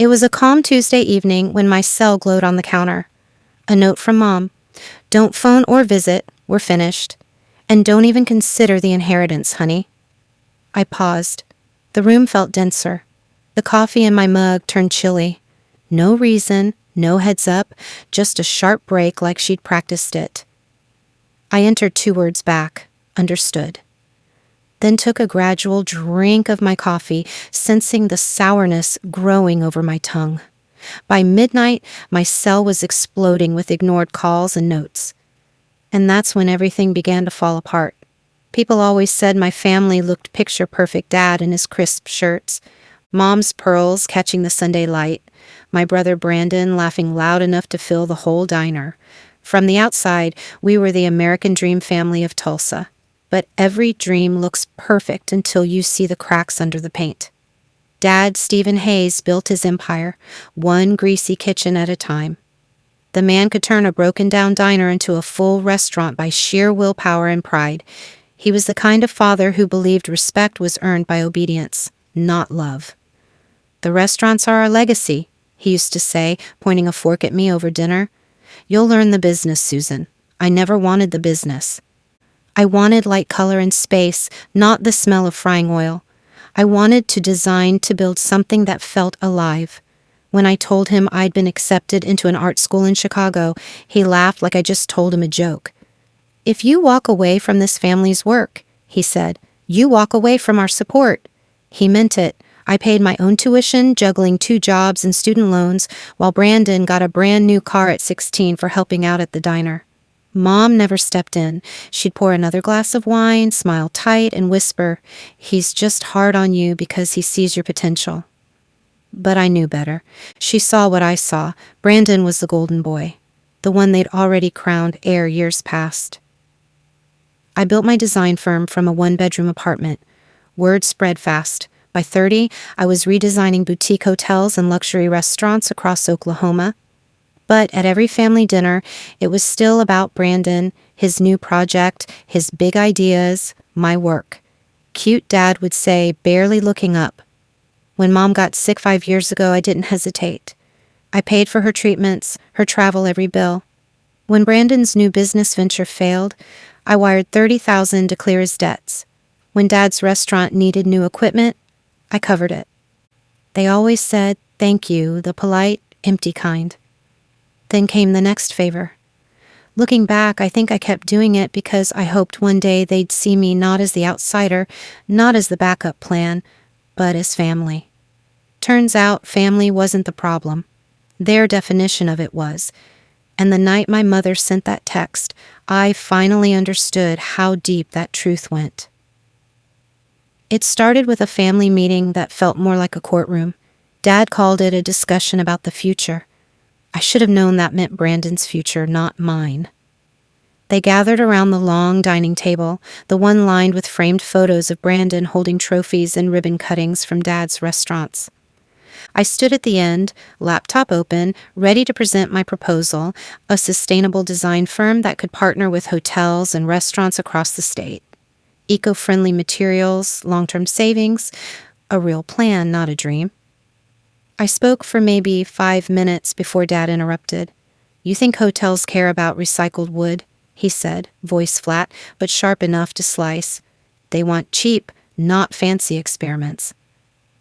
It was a calm Tuesday evening when my cell glowed on the counter. A note from Mom. Don't phone or visit. We're finished. And don't even consider the inheritance, honey. I paused. The room felt denser. The coffee in my mug turned chilly. No reason, no heads up, just a sharp break like she'd practiced it. I entered 2 words back. Understood. Then took a gradual drink of my coffee, sensing the sourness growing over my tongue. By midnight, my cell was exploding with ignored calls and notes. And that's when everything began to fall apart. People always said my family looked picture-perfect. Dad in his crisp shirts, Mom's pearls catching the Sunday light, my brother Brandon laughing loud enough to fill the whole diner. From the outside, we were the American dream family of Tulsa. But every dream looks perfect until you see the cracks under the paint. Dad, Stephen Hayes, built his empire, one greasy kitchen at a time. The man could turn a broken-down diner into a full restaurant by sheer willpower and pride. He was the kind of father who believed respect was earned by obedience, not love. The restaurants are our legacy, he used to say, pointing a fork at me over dinner. You'll learn the business, Susan. I never wanted the business. I wanted light, color, and space, not the smell of frying oil. I wanted to design to build something that felt alive. When I told him I'd been accepted into an art school in Chicago, he laughed like I just told him a joke. If you walk away from this family's work, he said, you walk away from our support. He meant it. I paid my own tuition, juggling 2 jobs and student loans, while Brandon got a brand new car at 16 for helping out at the diner. Mom never stepped in. She'd pour another glass of wine, smile tight, and whisper, he's just hard on you because he sees your potential. But I knew better. She saw what I saw. Brandon was the golden boy, the one they'd already crowned heir years past. I built my design firm from a 1-bedroom apartment. Word spread fast. By 30, I was redesigning boutique hotels and luxury restaurants across Oklahoma. But at every family dinner, it was still about Brandon, his new project, his big ideas, my work. Cute Dad would say, barely looking up. When Mom got sick 5 years ago, I didn't hesitate. I paid for her treatments, her travel, every bill. When Brandon's new business venture failed, I wired $30,000 to clear his debts. When Dad's restaurant needed new equipment, I covered it. They always said, thank you, the polite, empty kind. Then came the next favor. Looking back, I think I kept doing it because I hoped one day they'd see me not as the outsider, not as the backup plan, but as family. Turns out family wasn't the problem. Their definition of it was. And the night my mother sent that text, I finally understood how deep that truth went. It started with a family meeting that felt more like a courtroom. Dad called it a discussion about the future. I should have known that meant Brandon's future, not mine. They gathered around the long dining table, the one lined with framed photos of Brandon holding trophies and ribbon cuttings from Dad's restaurants. I stood at the end, laptop open, ready to present my proposal, a sustainable design firm that could partner with hotels and restaurants across the state. Eco-friendly materials, long-term savings, a real plan, not a dream. I spoke for maybe 5 minutes before Dad interrupted. You think hotels care about recycled wood? He said, voice flat, but sharp enough to slice. They want cheap, not fancy experiments.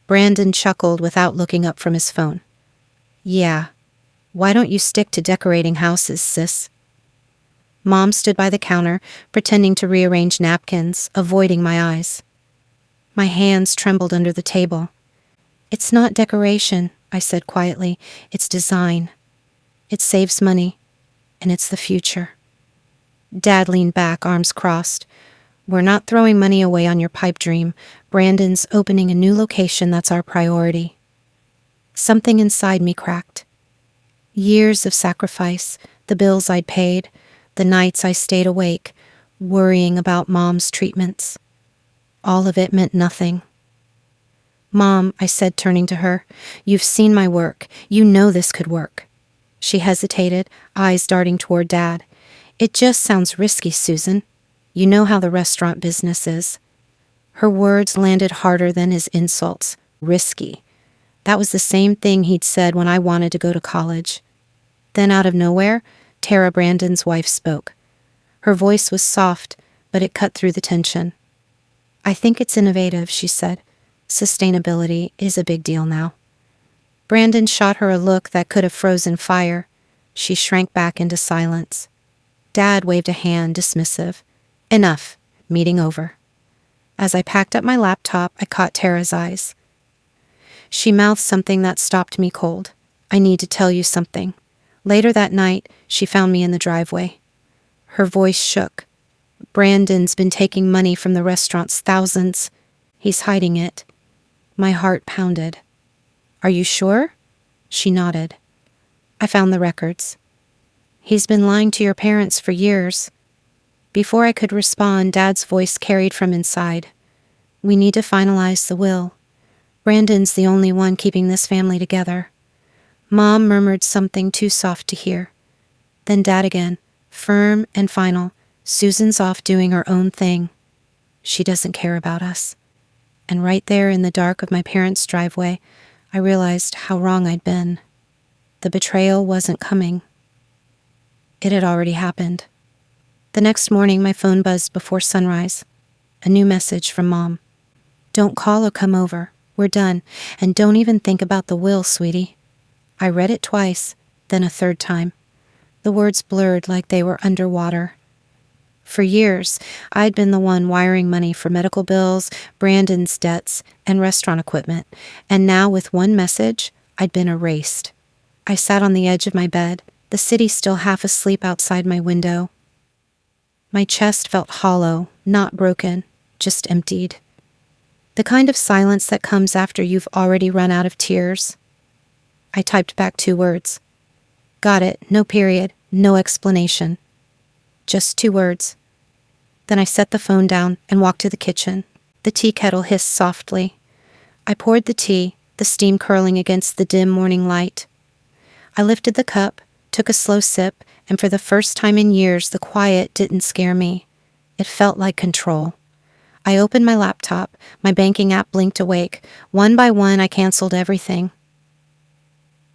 Brandon chuckled without looking up from his phone. Yeah. Why don't you stick to decorating houses, sis? Mom stood by the counter, pretending to rearrange napkins, avoiding my eyes. My hands trembled under the table. It's not decoration, I said quietly. It's design. It saves money, and it's the future. Dad leaned back, arms crossed. We're not throwing money away on your pipe dream. Brandon's opening a new location that's our priority. Something inside me cracked. Years of sacrifice, the bills I'd paid, the nights I stayed awake, worrying about Mom's treatments. All of it meant nothing. Mom, I said, turning to her, you've seen my work. You know this could work. She hesitated, eyes darting toward Dad. It just sounds risky, Susan. You know how the restaurant business is. Her words landed harder than his insults. Risky. That was the same thing he'd said when I wanted to go to college. Then out of nowhere, Tara Brandon's wife spoke. Her voice was soft, but it cut through the tension. "I think it's innovative," she said. "Sustainability is a big deal now." Brandon shot her a look that could have frozen fire. She shrank back into silence. Dad waved a hand, dismissive. "Enough. Meeting over." As I packed up my laptop, I caught Tara's eyes. She mouthed something that stopped me cold. "I need to tell you something." Later that night, she found me in the driveway. Her voice shook. "Brandon's been taking money from the restaurants, thousands. He's hiding it." My heart pounded. "Are you sure?" She nodded. "I found the records." "He's been lying to your parents for years." Before I could respond, Dad's voice carried from inside. "We need to finalize the will. Brandon's the only one keeping this family together." Mom murmured something too soft to hear. Then Dad again, firm and final. "Susan's off doing her own thing. She doesn't care about us." And right there in the dark of my parents' driveway, I realized how wrong I'd been. The betrayal wasn't coming. It had already happened. The next morning, my phone buzzed before sunrise. A new message from Mom. "Don't call or come over. We're done. And don't even think about the will, sweetie." I read it twice, then a third time. The words blurred like they were underwater. For years, I'd been the one wiring money for medical bills, Brandon's debts, and restaurant equipment, and now with one message, I'd been erased. I sat on the edge of my bed, the city still half asleep outside my window. My chest felt hollow, not broken, just emptied. The kind of silence that comes after you've already run out of tears. I typed back 2 words. "Got it, no period, no explanation." Just 2 words. Then I set the phone down and walked to the kitchen. The tea kettle hissed softly. I poured the tea, the steam curling against the dim morning light. I lifted the cup, took a slow sip, and for the first time in years, the quiet didn't scare me. It felt like control. I opened my laptop. My banking app blinked awake. One by one, I canceled everything.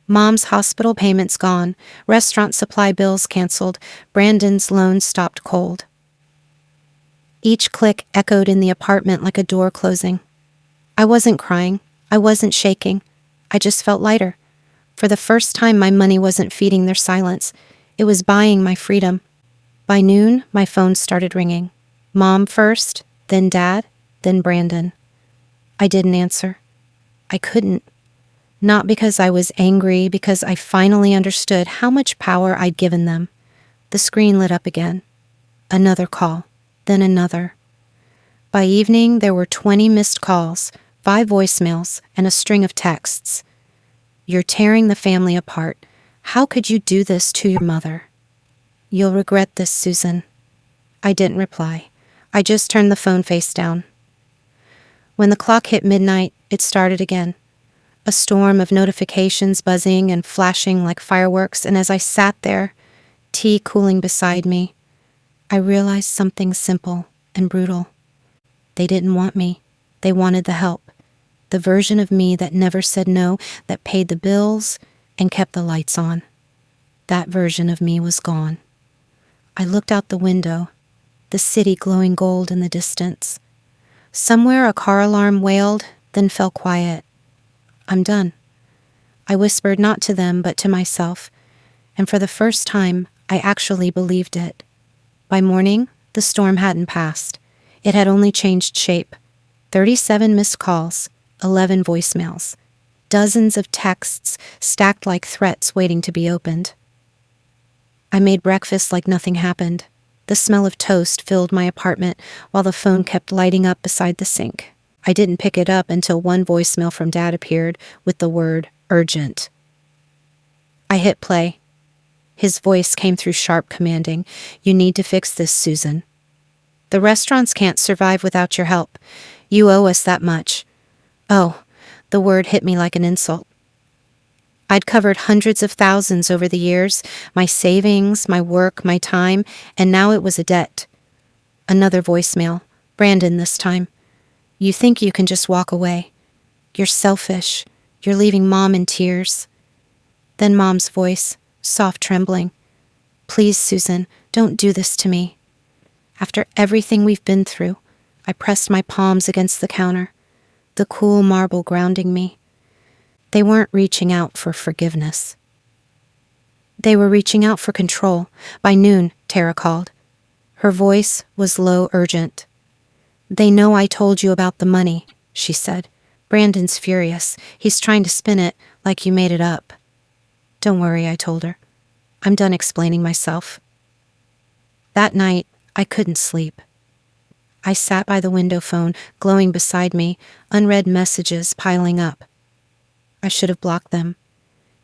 Mom's hospital payments gone, restaurant supply bills canceled, Brandon's loan stopped cold. Each click echoed in the apartment like a door closing. I wasn't crying. I wasn't shaking. I just felt lighter. For the first time, my money wasn't feeding their silence. It was buying my freedom. By noon, my phone started ringing. Mom first, then Dad, then Brandon. I didn't answer. I couldn't. Not because I was angry, because I finally understood how much power I'd given them. The screen lit up again. Another call, then another. By evening, there were 20 missed calls, 5 voicemails, and a string of texts. "You're tearing the family apart. How could you do this to your mother? You'll regret this, Susan." I didn't reply. I just turned the phone face down. When the clock hit midnight, it started again. A storm of notifications buzzing and flashing like fireworks, and as I sat there, tea cooling beside me, I realized something simple and brutal. They didn't want me. They wanted the help. The version of me that never said no, that paid the bills and kept the lights on. That version of me was gone. I looked out the window, the city glowing gold in the distance. Somewhere a car alarm wailed, then fell quiet. "I'm done." I whispered not to them, but to myself, and for the first time, I actually believed it. By morning, the storm hadn't passed. It had only changed shape. 37 missed calls, 11 voicemails, dozens of texts stacked like threats waiting to be opened. I made breakfast like nothing happened. The smell of toast filled my apartment while the phone kept lighting up beside the sink. I didn't pick it up until one voicemail from Dad appeared with the word urgent. I hit play. His voice came through sharp, commanding, "You need to fix this, Susan. The restaurants can't survive without your help. You owe us that much." Oh, the word hit me like an insult. I'd covered hundreds of thousands over the years, my savings, my work, my time, and now it was a debt. Another voicemail, Brandon this time. "You think you can just walk away. You're selfish. You're leaving Mom in tears." Then Mom's voice, soft trembling. "Please, Susan, don't do this to me." After everything we've been through, I pressed my palms against the counter, the cool marble grounding me. They weren't reaching out for forgiveness. They were reaching out for control. By noon, Tara called. Her voice was low, urgent. "They know I told you about the money," she said. "Brandon's furious. He's trying to spin it like you made it up." "Don't worry," I told her. "I'm done explaining myself." That night, I couldn't sleep. I sat by the window phone, glowing beside me, unread messages piling up. I should have blocked them.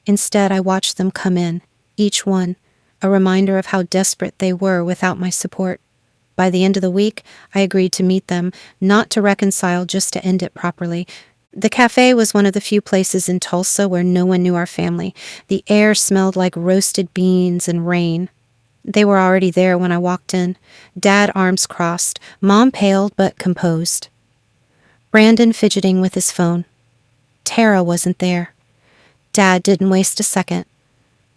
Instead, I watched them come in, each one, a reminder of how desperate they were without my support. By the end of the week, I agreed to meet them, not to reconcile, just to end it properly. The cafe was one of the few places in Tulsa where no one knew our family. The air smelled like roasted beans and rain. They were already there when I walked in, Dad arms crossed, Mom pale but composed. Brandon fidgeting with his phone. Tara wasn't there. Dad didn't waste a second.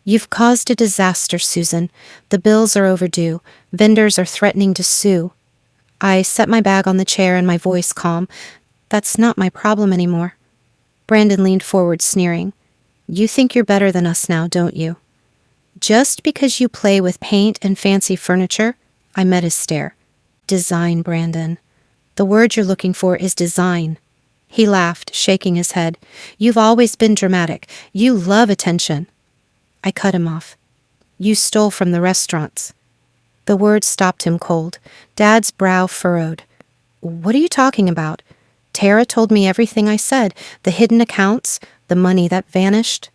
"You've caused a disaster, Susan. The bills are overdue. Vendors are threatening to sue." I set my bag on the chair and my voice calm. "That's not my problem anymore." Brandon leaned forward, sneering. "You think you're better than us now, don't you?" "Just because you play with paint and fancy furniture?" I met his stare. "Design, Brandon. The word you're looking for is design." He laughed, shaking his head. "You've always been dramatic. You love attention." I cut him off. "You stole from the restaurants." The word stopped him cold. Dad's brow furrowed. "What are you talking about? Tara told me everything I said. The hidden accounts, the money that vanished."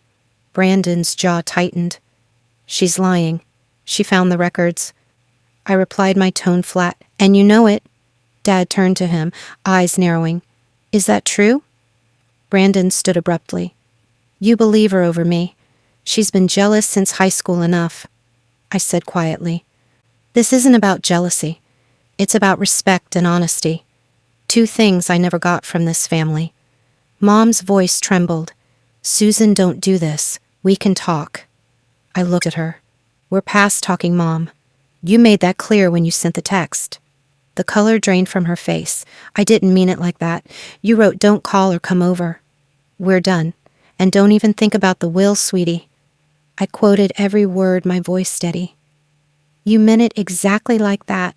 Brandon's jaw tightened. "She's lying. She found the records." I replied, my tone flat. "And you know it." Dad turned to him, eyes narrowing. "Is that true?" Brandon stood abruptly. "You believe her over me. She's been jealous since high school enough." I said quietly, "This isn't about jealousy. It's about respect and honesty. Two things I never got from this family." Mom's voice trembled. "Susan, don't do this. We can talk." I looked at her. "We're past talking, Mom. You made that clear when you sent the text." The color drained from her face. "I didn't mean it like that. You wrote, 'Don't call or come over.' We're done. And don't even think about the will, sweetie." I quoted every word, my voice steady. "You meant it exactly like that."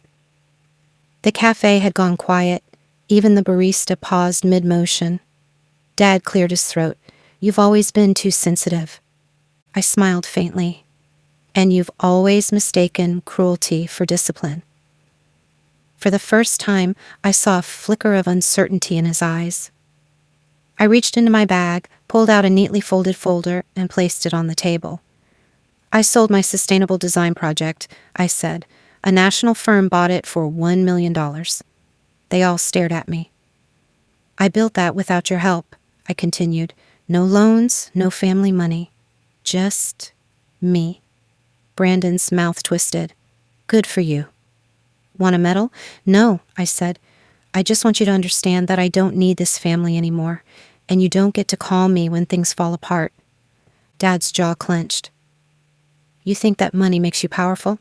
The cafe had gone quiet. Even the barista paused mid-motion. Dad cleared his throat. "You've always been too sensitive." I smiled faintly. "And you've always mistaken cruelty for discipline." For the first time, I saw a flicker of uncertainty in his eyes. I reached into my bag, pulled out a neatly folded folder, and placed it on the table. "I sold my sustainable design project," I said. "A national firm bought it for $1 million. They all stared at me. "I built that without your help," I continued. "No loans, no family money. Just me." Brandon's mouth twisted. "Good for you." "Want a medal?" "No," I said. "I just want you to understand that I don't need this family anymore, and you don't get to call me when things fall apart." Dad's jaw clenched. "You think that money makes you powerful?"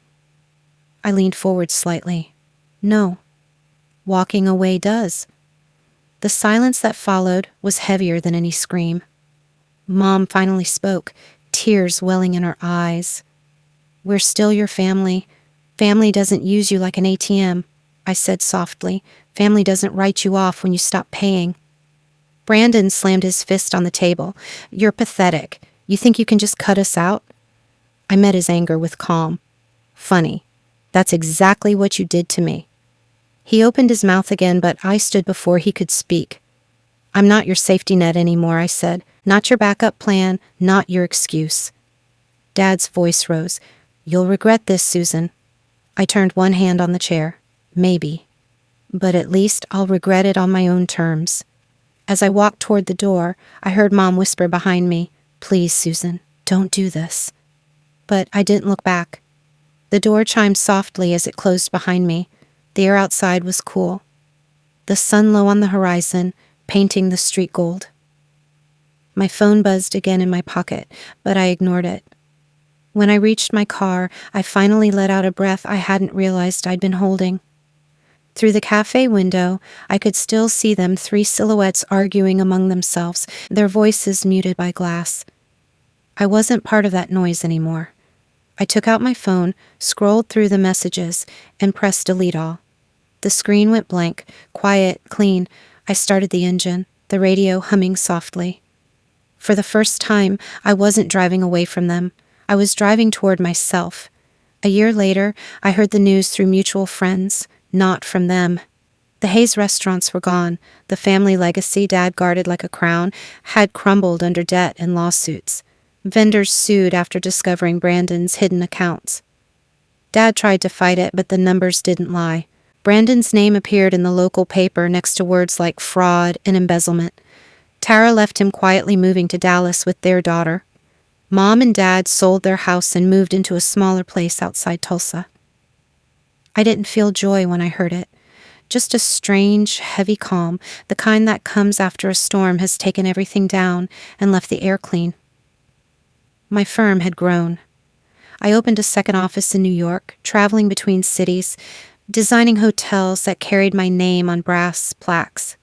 I leaned forward slightly. "No. Walking away does." The silence that followed was heavier than any scream. Mom finally spoke, tears welling in her eyes. "We're still your family. Family doesn't use you like an ATM," I said softly. "Family doesn't write you off when you stop paying." Brandon slammed his fist on the table. "You're pathetic. You think you can just cut us out?" I met his anger with calm. "Funny. That's exactly what you did to me." He opened his mouth again, but I stood before he could speak. "I'm not your safety net anymore," I said. "Not your backup plan, not your excuse." Dad's voice rose. "You'll regret this, Susan." I turned one hand on the chair. "Maybe. But at least I'll regret it on my own terms." As I walked toward the door, I heard Mom whisper behind me, "Please, Susan, don't do this." But I didn't look back. The door chimed softly as it closed behind me. The air outside was cool. The sun low on the horizon, painting the street gold. My phone buzzed again in my pocket, but I ignored it. When I reached my car, I finally let out a breath I hadn't realized I'd been holding. Through the cafe window, I could still see them, three silhouettes arguing among themselves, their voices muted by glass. I wasn't part of that noise anymore. I took out my phone, scrolled through the messages, and pressed delete all. The screen went blank, quiet, clean. I started the engine, the radio humming softly. For the first time, I wasn't driving away from them. I was driving toward myself. A year later, I heard the news through mutual friends, not from them. The Hayes restaurants were gone. The family legacy Dad guarded like a crown had crumbled under debt and lawsuits. Vendors sued after discovering Brandon's hidden accounts. Dad tried to fight it, but the numbers didn't lie. Brandon's name appeared in the local paper next to words like fraud and embezzlement. Tara left him quietly moving to Dallas with their daughter. Mom and Dad sold their house and moved into a smaller place outside Tulsa. I didn't feel joy when I heard it. Just a strange, heavy calm, the kind that comes after a storm has taken everything down and left the air clean. My firm had grown. I opened a second office in New York, traveling between cities, designing hotels that carried my name on brass plaques.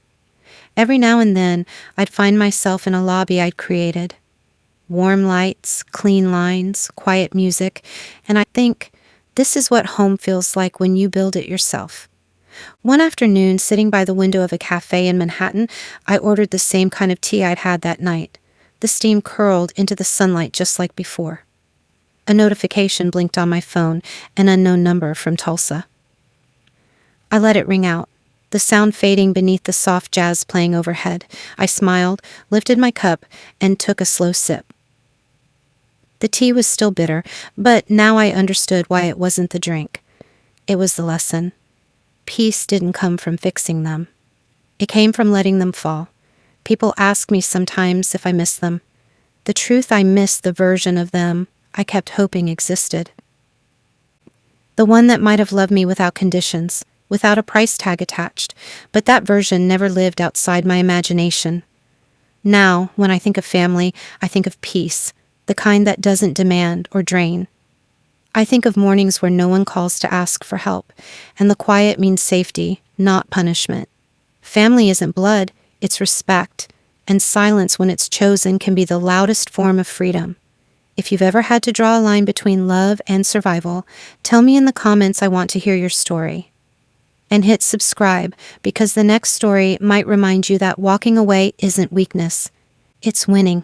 Every now and then, I'd find myself in a lobby I'd created. Warm lights, clean lines, quiet music, and I'd think, this is what home feels like when you build it yourself. One afternoon, sitting by the window of a cafe in Manhattan, I ordered the same kind of tea I'd had that night. The steam curled into the sunlight just like before. A notification blinked on my phone, an unknown number from Tulsa. I let it ring out, the sound fading beneath the soft jazz playing overhead. I smiled, lifted my cup, and took a slow sip. The tea was still bitter, but now I understood why it wasn't the drink. It was the lesson. Peace didn't come from fixing them. It came from letting them fall. People ask me sometimes if I miss them. The truth, I miss the version of them I kept hoping existed. The one that might have loved me without conditions, without a price tag attached, but that version never lived outside my imagination. Now, when I think of family, I think of peace, the kind that doesn't demand or drain. I think of mornings where no one calls to ask for help, and the quiet means safety, not punishment. Family isn't blood, it's respect, and silence when it's chosen can be the loudest form of freedom. If you've ever had to draw a line between love and survival, tell me in the comments. I want to hear your story. And hit subscribe, because the next story might remind you that walking away isn't weakness, it's winning.